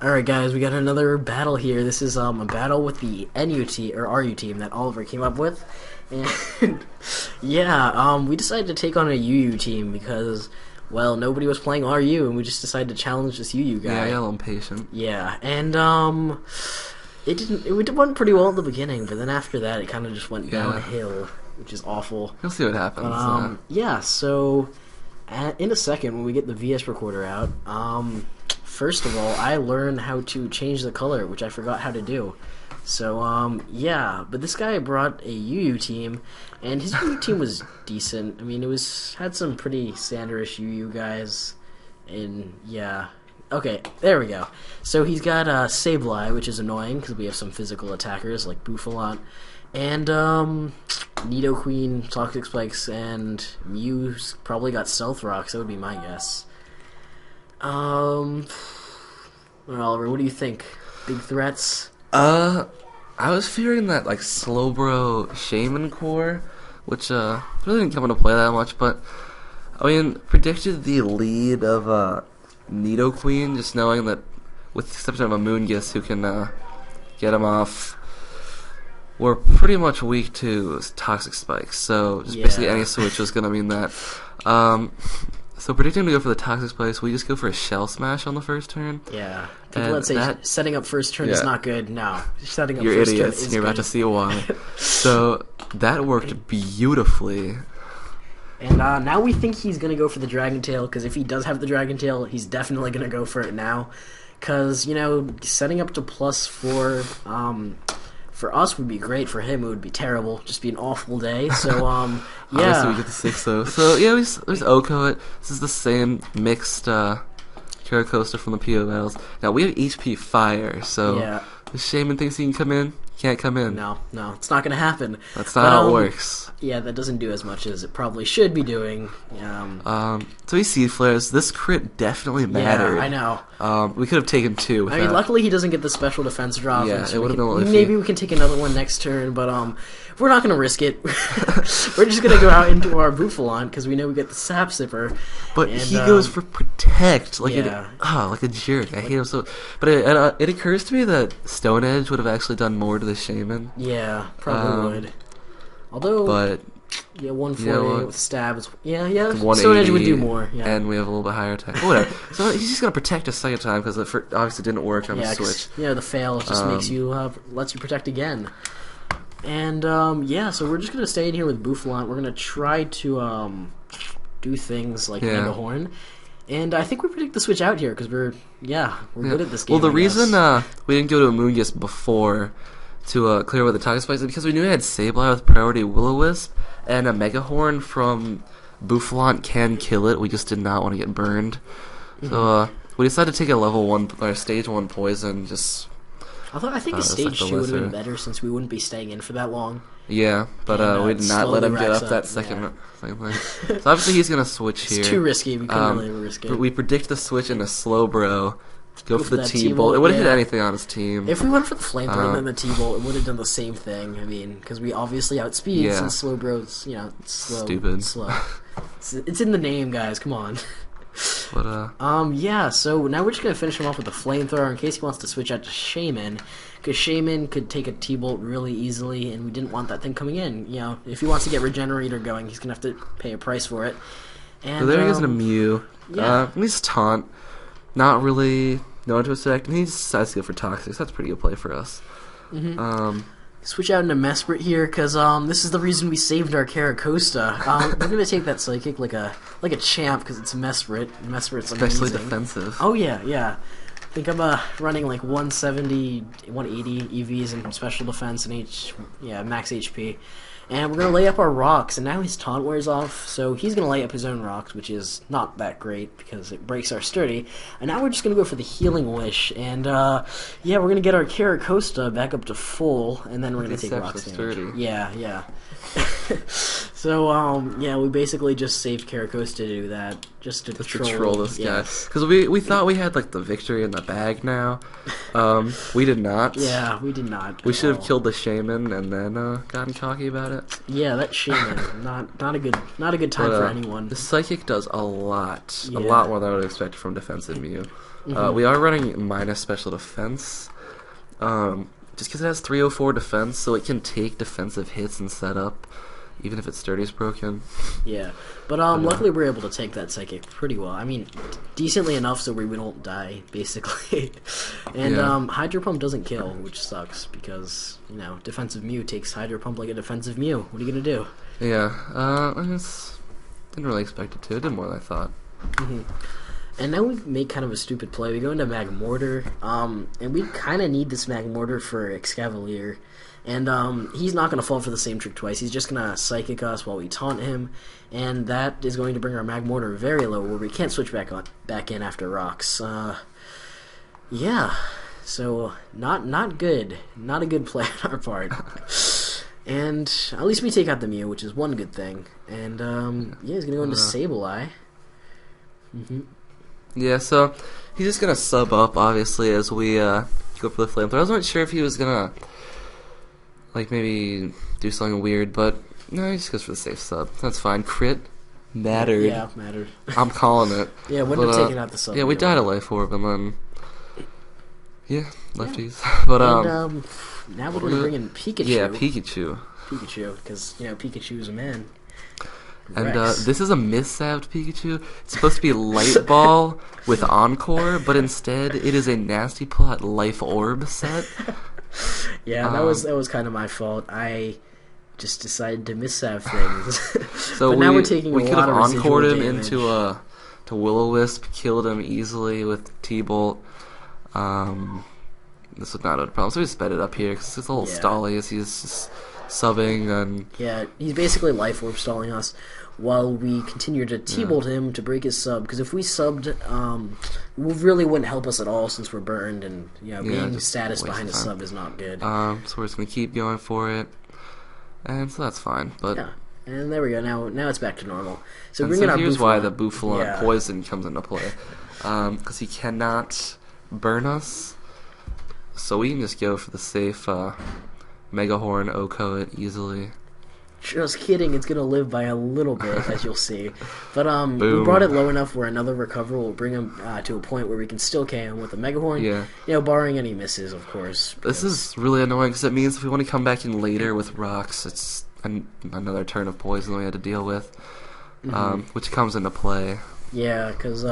Alright guys, we got another battle here. This is a battle with the NU team, or RU team that Oliver came up with. And yeah, we decided to take on a UU team because, well, nobody was playing RU and we just decided to challenge this UU guy. Yeah, I got a little impatient. Yeah, and it went pretty well at the beginning, but then after that it kind of just went downhill, which is awful. We'll see what happens. But, yeah, so in a second when we get the VS recorder out, first of all, I learned how to change the color, which I forgot how to do. So, yeah, but this guy brought a UU team, and his UU team was decent. I mean, had some pretty standardish UU guys, and yeah. Okay, there we go. So he's got Sableye, which is annoying, because we have some physical attackers, like Bouffalant, and Nidoqueen, Toxic Spikes, and Mew's probably got Stealth Rocks. That would be my guess. Oliver, what do you think? Big threats? I was fearing that, like, Slowbro Shaman core, which, really didn't come into play that much, but, I mean, predicted the lead of, Nidoqueen, just knowing that, with the exception of a Moongus who can, get him off, we're pretty much weak to Toxic Spikes, so just basically any switch is gonna mean that. So predicting to go for the Toxic Spikes, we just go for a Shell Smash on the first turn. Yeah. People that say setting up first turn is not good. No. Setting up You're first idiots, turn is you're good. about to see why. So, that worked beautifully. And now we think he's going to go for the Dragon Tail, because if he does have the Dragon Tail, he's definitely going to go for it now. Because, you know, setting up to +4, for us would be great. For him, it would be terrible. Just be an awful day. So, yeah. Obviously, we get the 6 though. So, yeah, there's Oko it. This is the same mixed Caracosta from the PO battles. Now, we have HP Fire, so the Shaman thinks he can come in. Can't come in. No, it's not going to happen. That's not how it works. Yeah, that doesn't do as much as it probably should be doing. So he Seed Flares. This crit definitely mattered. Yeah, I know. We could have taken 2. I mean, luckily he doesn't get the special defense drop. Yeah, so it would have been a little maybe we can take another one next turn, but we're not going to risk it. We're just going to go out into our Bouffalant, because we know we get the Sap Sipper. But he goes for Protect, like like a jerk. I hate him so. But it occurs to me that Stone Edge would have actually done more to the Shaman. Yeah, probably would. Although, yeah, 148 with stabs. Yeah, Stone Edge would do more. Yeah. And we have a little bit higher attack. Whatever. So he's just gonna protect a second time because it obviously didn't work on the switch. Yeah, the fail just makes you lets you protect again. And yeah, so we're just gonna stay in here with Bouffalant. We're gonna try to do things like Mega Horn. And I think we predict the switch out here because we're good at this game. Well, the reason we didn't go to a Moongus before to clear away the Toxic Spikes is because we knew we had Sableye with priority Will-O-Wisp, and a Mega Horn from Bouffalant can kill it. We just did not want to get burned. So we decided to take a level 1 or stage 1 poison. Although I think a stage 2 would have been better since we wouldn't be staying in for that long. Yeah, but we did not let him get up that second thing. So obviously he's going to switch here. It's too risky. We couldn't really risk it. But we predict the switch into Slowbro. Go for the T-Bolt. It wouldn't hit anything on his team. If we went for the Flamethrower and then the T-Bolt, it would have done the same thing. I mean, because we obviously outspeed since Slowbro's, slow. Stupid. Slow. It's in the name, guys. Come on. But, yeah, so now we're just going to finish him off with the Flamethrower in case he wants to switch out to Shaman, because Shaman could take a T-Bolt really easily, and we didn't want that thing coming in. You know, if he wants to get Regenerator going, he's going to have to pay a price for it. And, so there he goes in a Mew. Yeah. He's Taunt. Not really known to attack, and he decides to go for Toxic, so that's a pretty good play for us. Switch out into Mesprit here, because this is the reason we saved our Caracosta. We're going to take that Psychic like a champ, because it's Mesprit. Mesprit's especially amazing. defensive. Oh, yeah. I think I'm running like 170, 180 EVs in special defense and max HP. And we're going to lay up our rocks, and now his taunt wears off, so he's going to lay up his own rocks, which is not that great because it breaks our sturdy. And now we're just going to go for the Healing Wish, and we're going to get our Caracosta back up to full, and then we're going to take rocks damage. sturdy. Yeah. So, yeah, we basically just saved Karakos to do that, just to troll this guy. yes. Because we thought we had like the victory in the bag now. We did not. Yeah, we did not. We at should have all. killed the shaman and then gotten cocky about it. Yeah, that shaman, not a good time But, for anyone. The psychic does a lot Yeah. more than I would expect from defensive Mew. We are running minus special defense, just because it has 304 defense, so it can take defensive hits and set up, even if its sturdy's broken. Yeah, but luckily we're able to take that psychic pretty well. I mean, decently enough so we don't die, basically. And Yeah. Hydro Pump doesn't kill, which sucks because defensive Mew takes Hydro Pump like a defensive Mew. What are you gonna do? Yeah, I just didn't really expect it to. It did more than I thought. And now we make kind of a stupid play. We go into Magmortar, and we kind of need this Magmortar for Excavalier. And he's not going to fall for the same trick twice. He's just going to Psychic us while we taunt him, and that is going to bring our Magmortar very low, where we can't switch back in after rocks. Yeah, so not good. Not a good play on our part. And at least we take out the Mew, which is one good thing. And yeah, he's going to go into Sableye. Yeah, so he's just gonna sub up, obviously, as we go for the flamethrower. I wasn't sure if he was gonna, like, maybe do something weird, but no, he just goes for the safe sub. That's fine. Crit mattered. Yeah, mattered. I'm calling it. Yeah, wouldn't have taken out the sub. Yeah, we really. died a life orb, and then yeah, lefties. But And now we're going to bring in Pikachu. yeah, Pikachu. Pikachu, because Pikachu is a man. And Rex. this is a missabbed Pikachu. It's supposed to be Light Ball with Encore, but instead it is a Nasty Plot Life Orb set. Yeah, that was kind of my fault. I just decided to missav things. So but now we're taking we a could lot have of residual encored him damage. into to Will-O-Wisp, killed him easily with T-Bolt. This would not have a problem. So we sped it up here because it's a little Yeah. stally as he's just subbing and Yeah, he's basically life orb stalling us while we continue to T-bolt him to break his sub. Because if we subbed, it really wouldn't help us at all since we're burned, and being just status waste behind a of time. sub is not good. so we're just gonna keep going for it, and so that's fine. But Yeah, and there we go. Now it's back to normal. So and bringing our here's why Bouffalon. the Bouffalon Yeah. poison comes into play, because he cannot burn us, so we can just go for the safe Mega Horn Oko it easily. Just kidding, it's gonna live by a little bit, as you'll see. But we Boom. brought it low enough where another recover will bring him to a point where we can still KO him with a Mega Horn. Yeah. Barring any misses, of course. This is really annoying because it means if we want to come back in later with rocks, it's another turn of poison we had to deal with, which comes into play. Yeah, because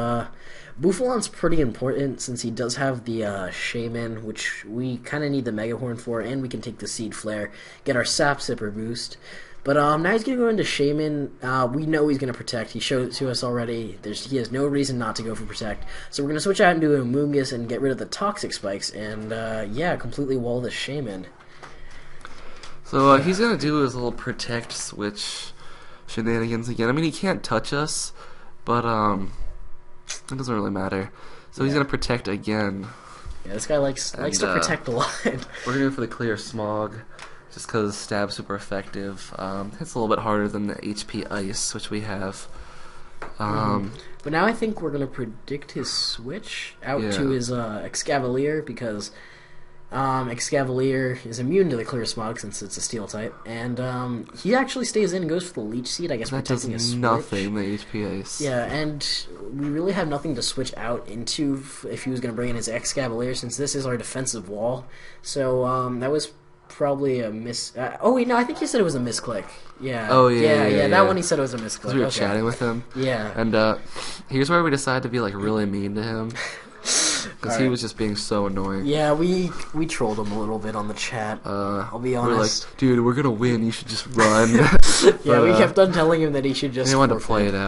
Bouffalon's pretty important since he does have the Shaman, which we kind of need the Mega Horn for, and we can take the Seed Flare, get our Sap Sipper boost. But now he's going to go into Shaman. We know he's going to Protect. He showed it to us already. He has no reason not to go for Protect. So we're going to switch out into a Moongus and get rid of the Toxic Spikes, and yeah, completely wall the Shaman. So he's going to do his little Protect switch shenanigans again. I mean, he can't touch us, but it doesn't really matter. So he's going to Protect again. Yeah, this guy likes to protect a lot. We're going to go for the Clear Smog, just because Stab's super effective. It's a little bit harder than the HP Ice, which we have. But now I think we're going to predict his switch out to his Excavalier, because Excavalier is immune to the Clear Smog since it's a Steel type, and he actually stays in and goes for the Leech Seed, I guess, That does protecting his switch. nothing, the HP Ice. Yeah, and we really have nothing to switch out into if he was going to bring in his Excavalier, since this is our defensive wall. So that was probably a miss. Oh wait, no, I think he said it was a misclick. Yeah. Oh, yeah. That one he said it was a misclick. Because we were Okay. chatting with him. Yeah. And here's where we decided to be like really mean to him. Because he Alright. was just being so annoying. Yeah, we trolled him a little bit on the chat. I'll be We're honest. like, dude, we're gonna win. You should just run. Yeah, we kept on telling him that he should just. He wanted to forfeit. play it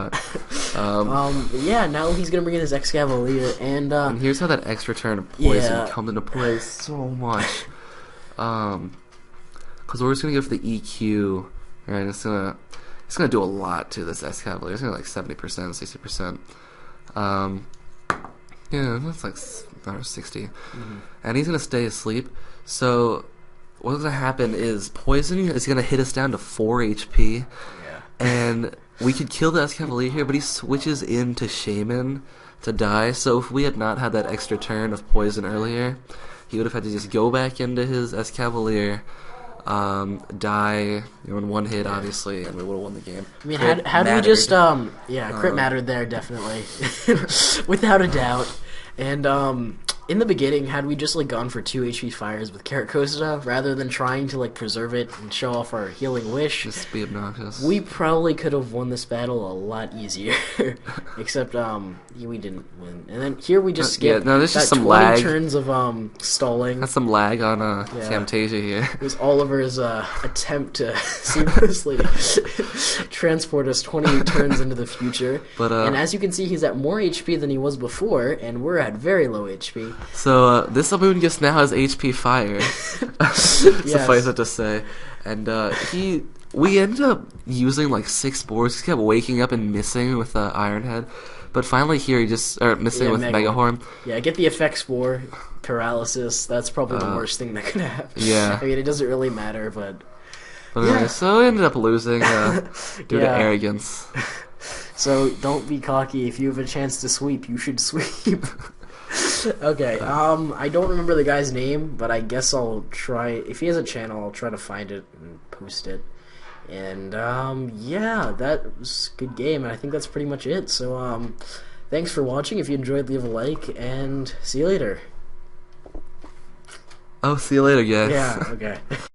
out. Yeah, now he's gonna bring in his Excavalier, and And here's how that extra turn of poison Yeah. comes into play so much. Because we're just gonna go for the EQ, right? It's gonna do a lot to this Excavalier. It's gonna like 70%, 60%. Yeah, that's like 60. And he's gonna stay asleep. So what's gonna happen is poison is gonna hit us down to 4 HP. and we could kill the Escavalier here, but he switches into Shaman to die. So if we had not had that extra turn of poison earlier, he would have had to just go back into his Escavalier, die, in one hit, obviously, and we would have won the game. I mean, had we just crit mattered there, definitely, without a doubt. And in the beginning, had we just gone for 2 HP fires with Carrot Costa rather than trying to preserve it and show off our healing wish, just be obnoxious, we probably could have won this battle a lot easier. Except we didn't win. And then here we just skipped there's just some 20 lag. turns of stalling. That's some lag on Camtasia here. It was Oliver's attempt to seamlessly transport us 20 turns into the future. But and as you can see, he's at more HP than he was before, and we're at very low HP. So this Amoongus now has HP fire. Suffice it to say, and we ended up using 6 boards. He kept waking up and missing with Iron Head, but finally here he just missing with Megahorn. Yeah, get the effect spore, paralysis. That's probably the worst thing that could happen. Yeah, I mean, it doesn't really matter, but anyway, so we ended up losing due to arrogance. So don't be cocky. If you have a chance to sweep, you should sweep. Okay, I don't remember the guy's name, but I guess I'll try. If he has a channel, I'll try to find it and post it. And yeah, that was a good game, and I think that's pretty much it. So thanks for watching. If you enjoyed, leave a like, and see you later. Oh, see you later, guys. Yeah, okay.